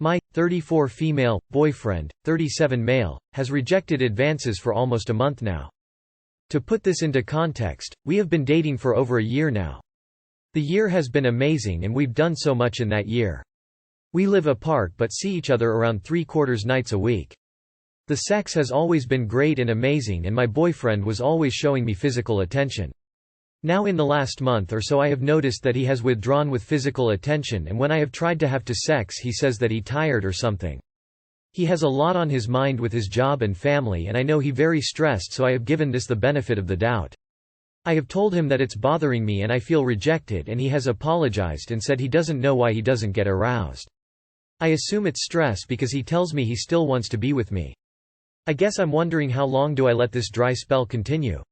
My 34 female boyfriend, 37 male, has rejected advances for almost a month now. To put this into context, we have been dating for over a year now. The year has been amazing and we've done so much in that year. We live apart but see each other around 3/4 nights a week. The sex has always been great and amazing and my boyfriend was always showing me physical attention. Now in the last month or so I have noticed that he has withdrawn with physical attention, and when I have tried to have sex he says that he tired or something. He has a lot on his mind with his job and family, and I know he very stressed, so I have given this the benefit of the doubt. I have told him that it's bothering me and I feel rejected, and he has apologized and said he doesn't know why he doesn't get aroused. I assume it's stress because he tells me he still wants to be with me. I guess I'm wondering how long do I let this dry spell continue?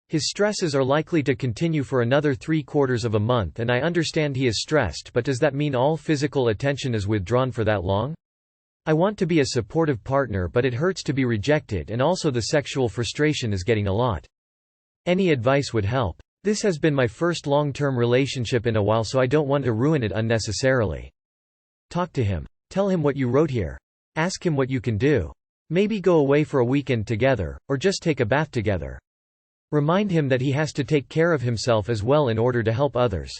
His stresses are likely to continue for another 3/4 of a month, and I understand he is stressed, but does that mean all physical attention is withdrawn for that long? I want to be a supportive partner, but it hurts to be rejected, and also the sexual frustration is getting a lot. Any advice would help. This has been my first long-term relationship in a while, so I don't want to ruin it unnecessarily. Talk to him. Tell him what you wrote here. Ask him what you can do. Maybe go away for a weekend together, or just take a bath together. Remind him that he has to take care of himself as well in order to help others.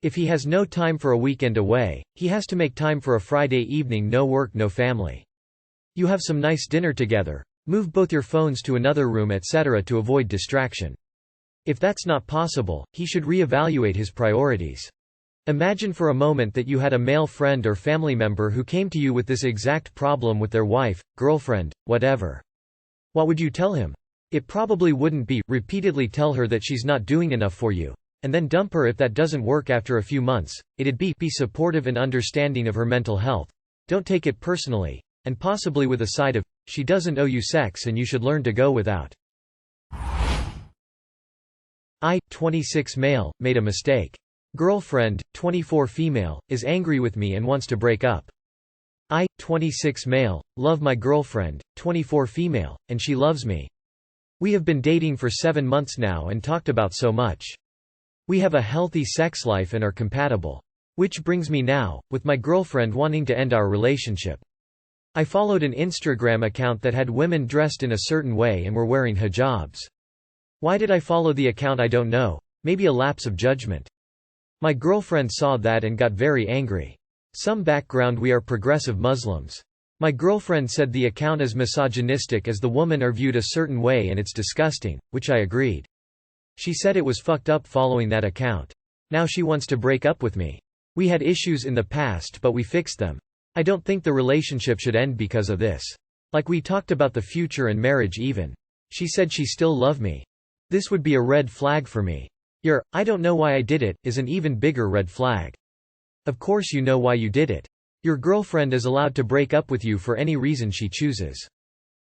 If he has no time for a weekend away, he has to make time for a Friday evening, no work, no family. You have some nice dinner together, move both your phones to another room, etc. to avoid distraction. If that's not possible, he should reevaluate his priorities. Imagine for a moment that you had a male friend or family member who came to you with this exact problem with their wife, girlfriend, whatever. What would you tell him? It probably wouldn't be, repeatedly tell her that she's not doing enough for you, and then dump her if that doesn't work after a few months. It'd be supportive and understanding of her mental health. Don't take it personally, and possibly with a side of, she doesn't owe you sex and you should learn to go without. I, 26 male, made a mistake. Girlfriend, 24 female, is angry with me and wants to break up. I, 26 male, love my girlfriend, 24 female, and she loves me. We have been dating for 7 months now and talked about so much. We have a healthy sex life and are compatible. Which brings me now, with my girlfriend wanting to end our relationship. I followed an Instagram account that had women dressed in a certain way and were wearing hijabs. Why did I follow the account? I don't know, maybe a lapse of judgment. My girlfriend saw that and got very angry. Some background: we are progressive Muslims. My girlfriend said the account is misogynistic as the women are viewed a certain way and it's disgusting, which I agreed. She said it was fucked up following that account. Now she wants to break up with me. We had issues in the past but we fixed them. I don't think the relationship should end because of this. Like, we talked about the future and marriage even. She said she still loved me. This would be a red flag for me. I don't know why I did it is an even bigger red flag. Of course you know why you did it. Your girlfriend is allowed to break up with you for any reason she chooses.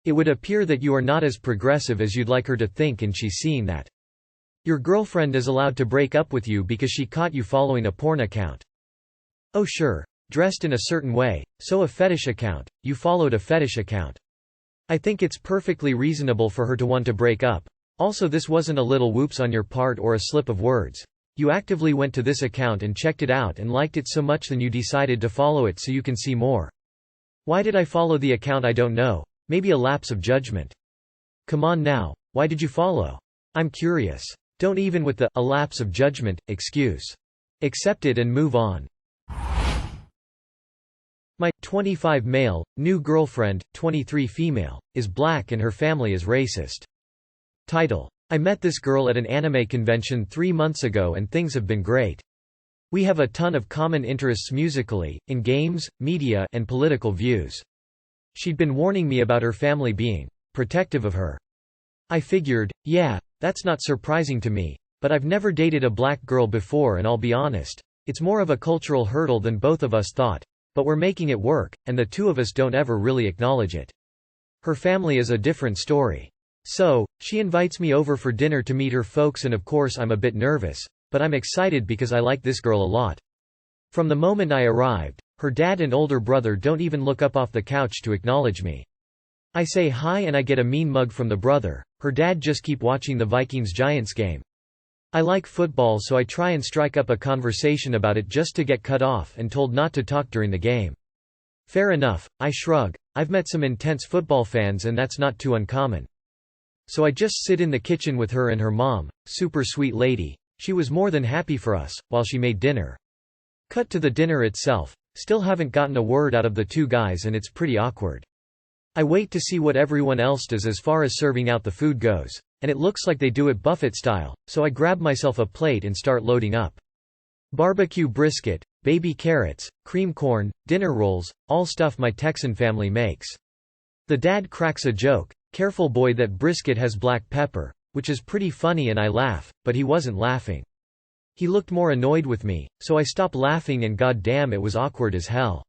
It would appear that you are not as progressive as you'd like her to think, and she's seeing that. Your girlfriend is allowed to break up with you because she caught you following a porn account. Oh sure, dressed in a certain way, so a fetish account, you followed a fetish account. I think it's perfectly reasonable for her to want to break up. Also, this wasn't a little whoops on your part or a slip of words. You actively went to this account and checked it out and liked it so much then you decided to follow it so you can see more. Why did I follow the account? I don't know, maybe a lapse of judgment. Come on now, why did you follow? I'm curious. Don't even with the "a lapse of judgment" excuse. Accept it and move on. My 25 male, new girlfriend, 23 female, is black and her family is racist. Title: I met this girl at an anime convention 3 months ago and things have been great. We have a ton of common interests musically, in games, media, and political views. She'd been warning me about her family being protective of her. I figured, yeah, that's not surprising to me, but I've never dated a black girl before and I'll be honest, it's more of a cultural hurdle than both of us thought, but we're making it work, and the two of us don't ever really acknowledge it. Her family is a different story. So, she invites me over for dinner to meet her folks, and of course I'm a bit nervous, but I'm excited because I like this girl a lot. From the moment I arrived, her dad and older brother don't even look up off the couch to acknowledge me. I say hi and I get a mean mug from the brother. Her dad just keep watching the Vikings-Giants game. I like football, so I try and strike up a conversation about it just to get cut off and told not to talk during the game. Fair enough, I shrug. I've met some intense football fans and that's not too uncommon. So I just sit in the kitchen with her and her mom, super sweet lady. She was more than happy for us, while she made dinner. Cut to the dinner itself. Still haven't gotten a word out of the two guys and it's pretty awkward. I wait to see what everyone else does as far as serving out the food goes, and it looks like they do it buffet style, so I grab myself a plate and start loading up. Barbecue brisket, baby carrots, cream corn, dinner rolls, all stuff my Texan family makes. The dad cracks a joke, "Careful boy, that brisket has black pepper," which is pretty funny and I laugh, but he wasn't laughing. He looked more annoyed with me, so I stopped laughing and goddamn it was awkward as hell.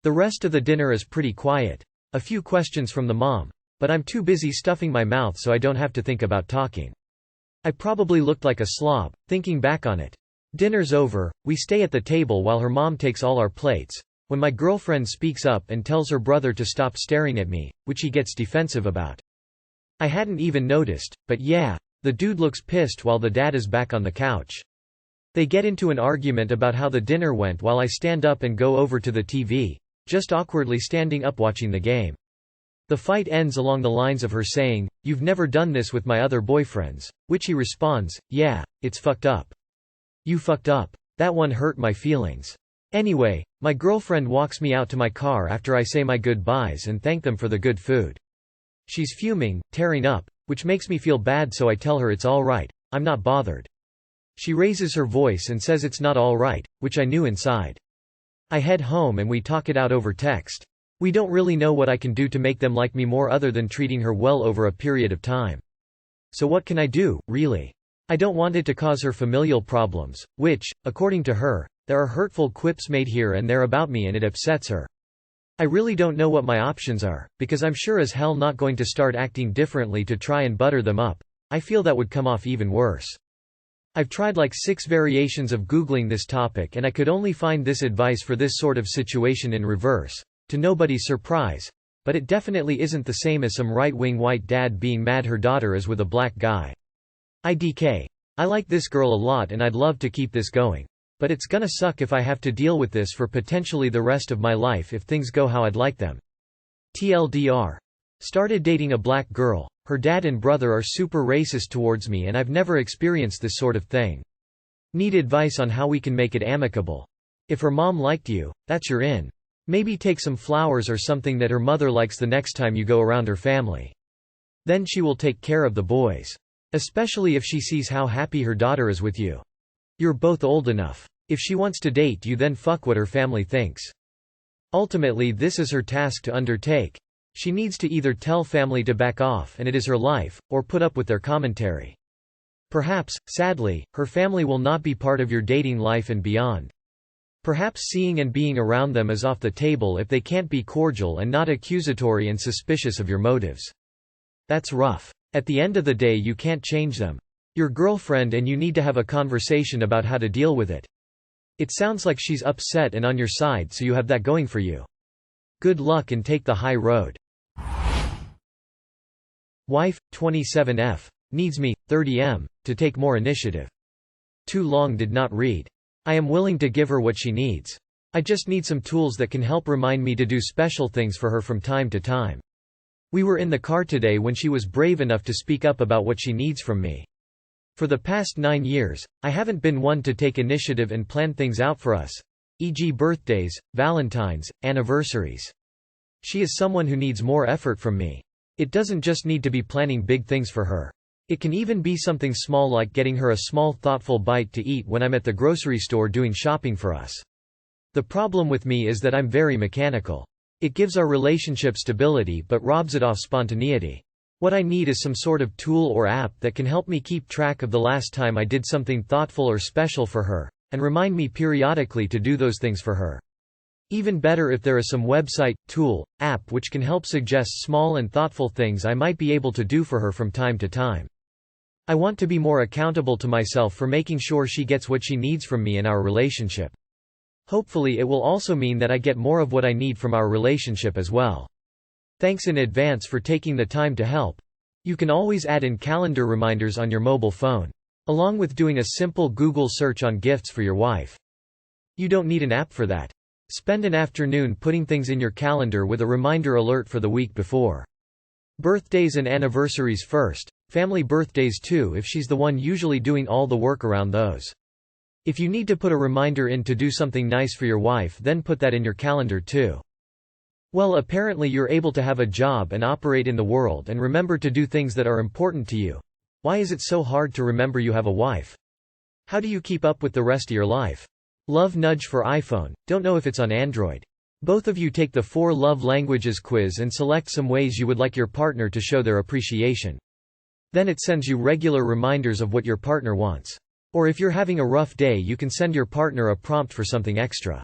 The rest of the dinner is pretty quiet. A few questions from the mom, but I'm too busy stuffing my mouth so I don't have to think about talking. I probably looked like a slob, thinking back on it. Dinner's over, we stay at the table while her mom takes all our plates, when my girlfriend speaks up and tells her brother to stop staring at me, which he gets defensive about. I hadn't even noticed, but yeah, the dude looks pissed while the dad is back on the couch. They get into an argument about how the dinner went while I stand up and go over to the TV, just awkwardly standing up watching the game. The fight ends along the lines of her saying, "You've never done this with my other boyfriends," which he responds, "Yeah, it's fucked up." You fucked up. That one hurt my feelings. Anyway, my girlfriend walks me out to my car after I say my goodbyes and thank them for the good food. She's fuming, tearing up, which makes me feel bad, so I tell her it's alright, I'm not bothered. She raises her voice and says it's not alright, which I knew inside. I head home and we talk it out over text. We don't really know what I can do to make them like me more other than treating her well over a period of time. So what can I do, really? I don't want it to cause her familial problems, which, according to her, there are hurtful quips made here and there about me and it upsets her. I really don't know what my options are, because I'm sure as hell not going to start acting differently to try and butter them up. I feel that would come off even worse. I've tried like 6 variations of Googling this topic and I could only find this advice for this sort of situation in reverse, to nobody's surprise, but it definitely isn't the same as some right-wing white dad being mad her daughter is with a black guy. IDK. I like this girl a lot and I'd love to keep this going. But it's gonna suck if I have to deal with this for potentially the rest of my life if things go how I'd like them. TLDR. Started dating a black girl. Her dad and brother are super racist towards me and I've never experienced this sort of thing. Need advice on how we can make it amicable. If her mom liked you, that's your in. Maybe take some flowers or something that her mother likes the next time you go around her family. Then she will take care of the boys. Especially if she sees how happy her daughter is with you. You're both old enough. If she wants to date you, then fuck what her family thinks. Ultimately this is her task to undertake. She needs to either tell family to back off and it is her life, or put up with their commentary. Perhaps, sadly, her family will not be part of your dating life and beyond. Perhaps seeing and being around them is off the table if they can't be cordial and not accusatory and suspicious of your motives. That's rough. At the end of the day you can't change them. Your girlfriend and you need to have a conversation about how to deal with it. It sounds like she's upset and on your side, so you have that going for you. Good luck and take the high road. Wife, 27F. Needs me, 30M, to take more initiative. Too long did not read. I am willing to give her what she needs. I just need some tools that can help remind me to do special things for her from time to time. We were in the car today when she was brave enough to speak up about what she needs from me. For the past 9 years, I haven't been one to take initiative and plan things out for us, e.g. birthdays, Valentines, anniversaries. She is someone who needs more effort from me. It doesn't just need to be planning big things for her. It can even be something small like getting her a small thoughtful bite to eat when I'm at the grocery store doing shopping for us. The problem with me is that I'm very mechanical. It gives our relationship stability but robs it of spontaneity. What I need is some sort of tool or app that can help me keep track of the last time I did something thoughtful or special for her, and remind me periodically to do those things for her. Even better if there is some website, tool, app which can help suggest small and thoughtful things I might be able to do for her from time to time. I want to be more accountable to myself for making sure she gets what she needs from me in our relationship. Hopefully it will also mean that I get more of what I need from our relationship as well. Thanks in advance for taking the time to help. You can always add in calendar reminders on your mobile phone, along with doing a simple Google search on gifts for your wife. You don't need an app for that. Spend an afternoon putting things in your calendar with a reminder alert for the week before. Birthdays and anniversaries first, family birthdays too if she's the one usually doing all the work around those. If you need to put a reminder in to do something nice for your wife, then put that in your calendar too. Well, apparently you're able to have a job and operate in the world and remember to do things that are important to you. Why is it so hard to remember you have a wife? How do you keep up with the rest of your life? Love nudge for iPhone, don't know if it's on Android. Both of you take the 4 love languages quiz and select some ways you would like your partner to show their appreciation. Then it sends you regular reminders of what your partner wants. Or if you're having a rough day, you can send your partner a prompt for something extra.